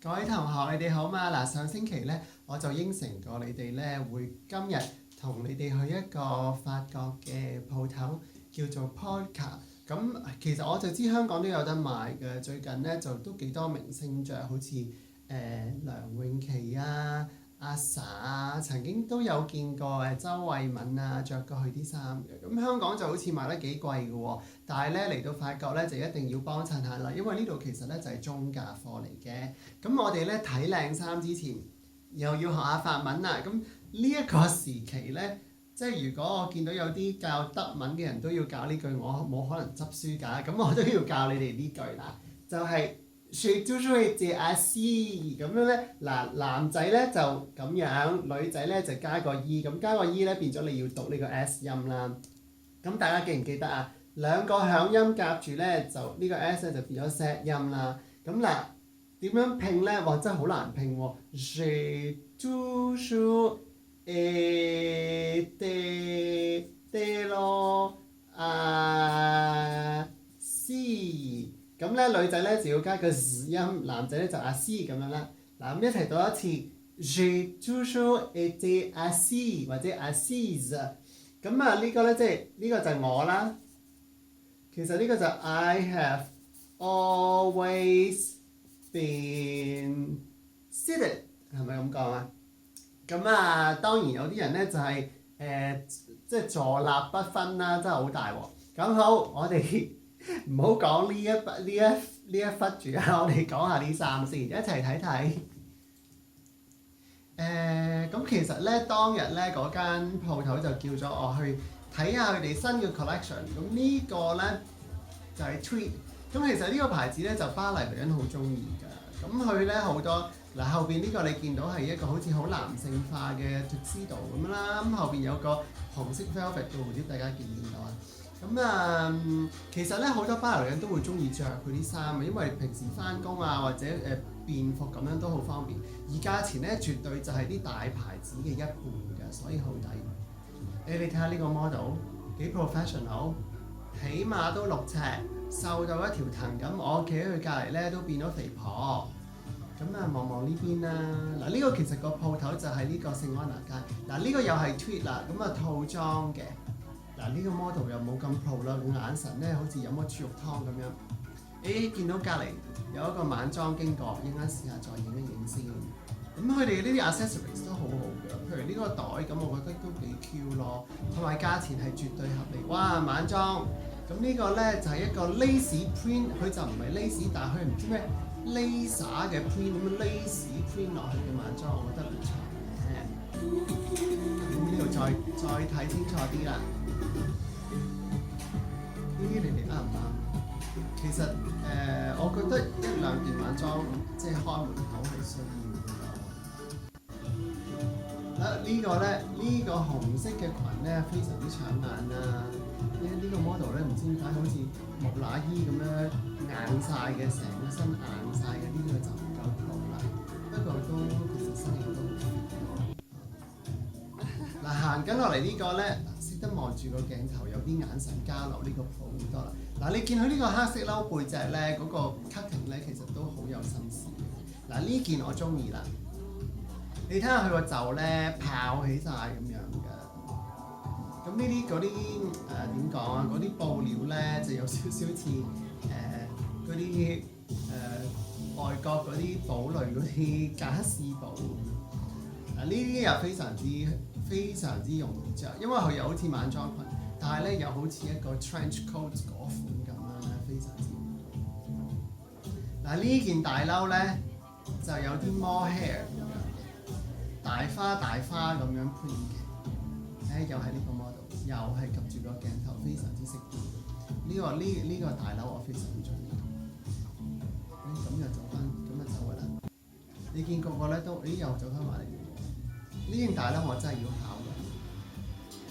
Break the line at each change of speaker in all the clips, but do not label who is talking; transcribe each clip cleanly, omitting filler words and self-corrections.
各位同學，你哋好嘛？嗱，上星期咧，我就應承過你哋咧，會今日同你哋去一個法國嘅鋪頭，叫做 Polka。咁其實我就知香港都有得賣嘅，最近咧就都幾多明星着，好似梁詠琪啊、阿 sa 啊，曾經都有見過周慧敏啊着過佢啲衫嘅。咁香港就好似賣得幾貴嘅喎，但係咧嚟到法國咧就一定要幫襯下啦，因為呢度其實咧就係中價貨嚟嘅。咁我哋咧睇靚衫之前，又要學下法文啊。咁呢一個時期咧，即係如果我見到有啲教德文嘅人都要教呢句，我冇可能執書㗎。咁我都要教你哋呢句啦，就係、J'ai toujours été assis 咁樣咧。嗱，男仔咧就咁樣，女仔咧就加個 e， 咁加個 e 咧變咗你要讀呢個 s 音啦。咁大家記唔記得啊？兩個響音夾住咧，就呢個 s 咧就變咗 z 音啦。咁嗱，點樣拼咧？哇，真係好難拼喎！J'ai toujours été 咯assis。咁咧女仔咧就要加個 z 音，男仔咧就 assis 咁樣啦。嗱，咁一齊讀一次 J'ai toujours été assis 或者 assise。咁啊呢個咧即係呢個就係我啦。其實呢個就 I have always been seated， 係咪咁講啊？咁啊當然有啲人咧就係、即係坐立不分啦，真係好大喎。咁好，我哋唔好講呢一忽住啊，我哋講下啲衫先，一齊睇睇。咁其實咧當日咧嗰間鋪頭就叫咗我去睇下佢哋新嘅 collection。咁呢個咧就係 Tweed。咁其實呢個牌子咧就巴黎女人好中意㗎。咁佢咧好多嗱後邊呢個你見到係一個好似好男性化嘅 tuxedo 咁啦。咁後邊有個紅色 velvet 嘅蝴蝶，大家見唔見到啊？咁其實咧好多巴黎女人都會中意着佢啲衫啊，因為平時翻工啊或者便服咁樣都好方便，而價錢咧絕對就係啲大牌子嘅一半㗎，所以好抵。你睇下呢個 model 幾 professional， 起碼都6尺，瘦到一條藤咁。我企喺佢隔離咧都變咗肥婆。咁望望呢邊啦。嗱，呢個其實個鋪頭就係呢個聖安娜街。嗱，呢個又係 Tweed 啦，咁套裝嘅。嗱，呢個 model 又冇咁 pro 啦，個眼神咧好似飲咗豬肉湯咁樣。見到隔離有一個晚裝經過，應該試下再影一影先。咁佢哋呢啲 accessories 都好好嘅，譬如呢個袋咁，我覺得都幾 Q 咯，同埋價錢係絕對合理。哇，晚裝咁呢個咧就係一個 lace print， 佢就唔係 lace， 但係佢唔知咩 lace 嘅 print 咁樣 lace print 落去嘅晚裝，我覺得唔錯嘅。咁呢度再睇清楚啲啦。呢啲你哋啱唔啱？其實我覺得1-2件晚裝即係開門口係需要嘅。呢個咧，呢個紅色嘅裙咧非常之搶眼啊！呢個 model 咧唔知點解好似木乃伊咁樣硬晒嘅，成個身硬晒嘅，呢個就唔夠 pro 啦。不過都其實身形都唔錯。嗱，行緊落嚟呢個咧，識得望住個鏡頭，有啲眼神交流，呢個 pro 好多啦。嗱，你見佢呢個黑色褸背脊咧，嗰個 cutting 咧，其實都好有心思嘅。嗱，呢件我中意啦。你睇下佢個袖咧泡起晒咁樣嘅。咁呢啲嗰啲點講啊？嗰啲布料咧就有少少似嗰啲外國嗰啲堡壘嗰啲假絲布。嗱，呢啲又非常之容易着，因為佢又好似晚裝裙，但係咧又好似一個 trench coat 嗰款咁樣咧，非常之好。嗱，呢件大褸咧就有啲 mohair 咁樣嘅，大花咁樣 print 嘅。又係呢個 model， 又係及住個鏡頭，非常之識調。呢個大褸我非常之中意。咁就走㗎啦。你見個咧都，又走翻埋嚟喎。呢件大褸我真係要考慮。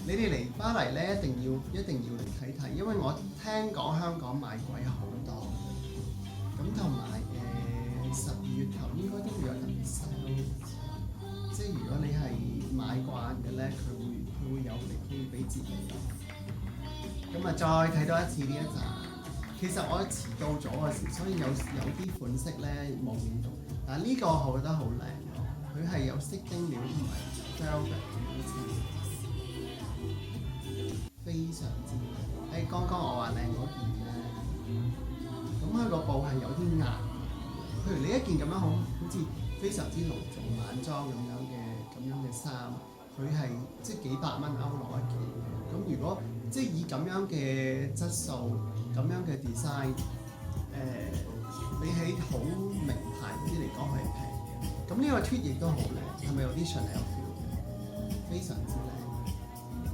你哋嚟巴黎咧一定要嚟睇睇，因為我聽講香港賣貴好多。咁同埋12月頭應該都會有特別 sale， 即係如果你係買慣嘅咧，佢會俾折你。咁再睇多一次呢一集。其實我遲到咗嗰時，所以有啲款式咧冇影到。嗱，嗱呢個我覺得好靚喎，佢係有飾丁料同埋 velvet 好似非常之靚。剛剛我話靚嗰件咧，咁佢個布係有啲硬，譬如你一件咁樣好似非常之隆重晚裝咁樣嘅衫，佢係即係幾百蚊歐羅一件嘅。咁如果即係以咁樣嘅質素、咁樣嘅 design，比起好名牌嗰啲嚟講係平嘅。咁呢個 tweed 亦都好靚，係咪有啲 Chanel feel 嘅？非常之靚。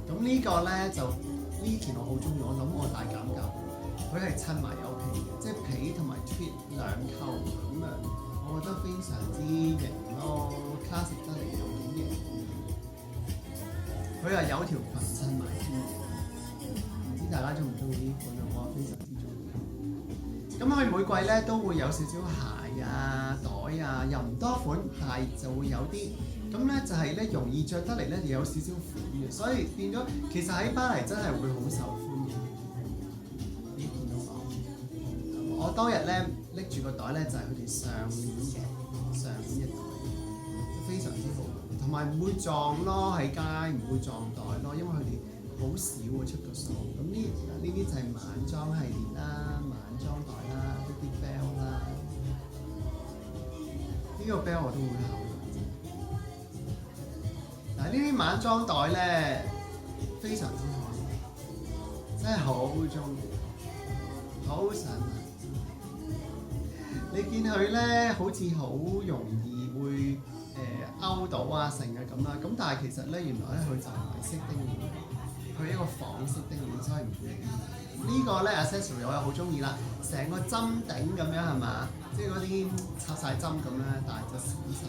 咁呢個咧就呢件我好中意，我諗我大減價，佢係襯埋有皮嘅，即係皮同埋 tweed 兩扣咁啊，我覺得非常之型咯，classic 得嚟有幾型。佢又有條裙襯埋添，唔知大家中唔中意呢款啊？我非常之中意。咁佢每季咧都會有少少鞋啊、袋啊，又唔多款，鞋就會有啲。咁咧就係咧容易着得嚟咧，又有少少款嘅，所以變咗其實喺巴黎真係會好受歡迎。呢件都講，我當日咧拎住個袋咧就係佢哋上年嘅袋，非常之好，同埋唔會撞咯，喺街唔會撞袋咯，因為佢哋好少會出個數。咁呢啲就係晚裝系列啦，晚裝袋啦，一啲 bell 啦，呢個 bell 我都會考慮。嗱呢啲晚裝袋咧非常之好，真係好中意，好想買。你見佢咧好似好容易會勾到啊成啊咁啦，咁但係其實咧原來咧佢就唔係飾丁料，佢係一個仿飾丁料，所以唔會呢個咧 accessory 我又好中意啦，成個針頂咁樣係嘛，即係嗰啲插晒針咁咧，但係就閃晒。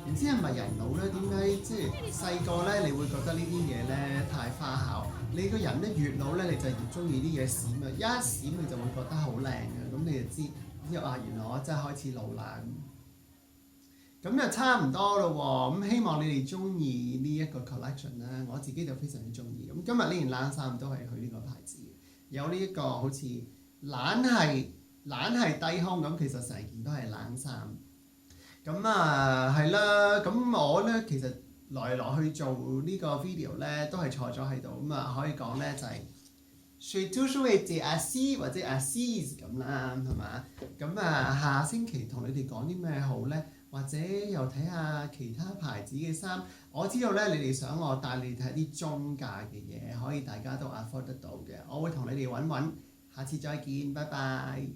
唔知係咪人老咧？點解即係細個咧，你會覺得呢啲嘢咧太花巧？你個人咧越老咧，你就越中意啲嘢閃啊！一閃你就會覺得好靚嘅，咁你就知啊，原來我真係開始老啦。咁就差唔多咯喎，咁希望你哋中意呢一個 collection 啦，我自己就非常之中意。咁今日呢件冷衫都係佢呢個牌子嘅，有呢一個好似懶係低胸咁，其實成件都係冷衫。咁啊係啦，咁我咧其實來來去做呢個 video 咧都係坐咗喺度，咁啊可以講咧就係 Je toujours été assis 或者 assise 咁啦，係嘛？咁啊下星期同你哋講啲咩好咧？或者又睇下其他牌子嘅衫，我知道咧你哋想我帶你哋睇啲中價嘅嘢，可以大家都 afford 得到嘅，我會同你哋揾，下次再見，拜拜。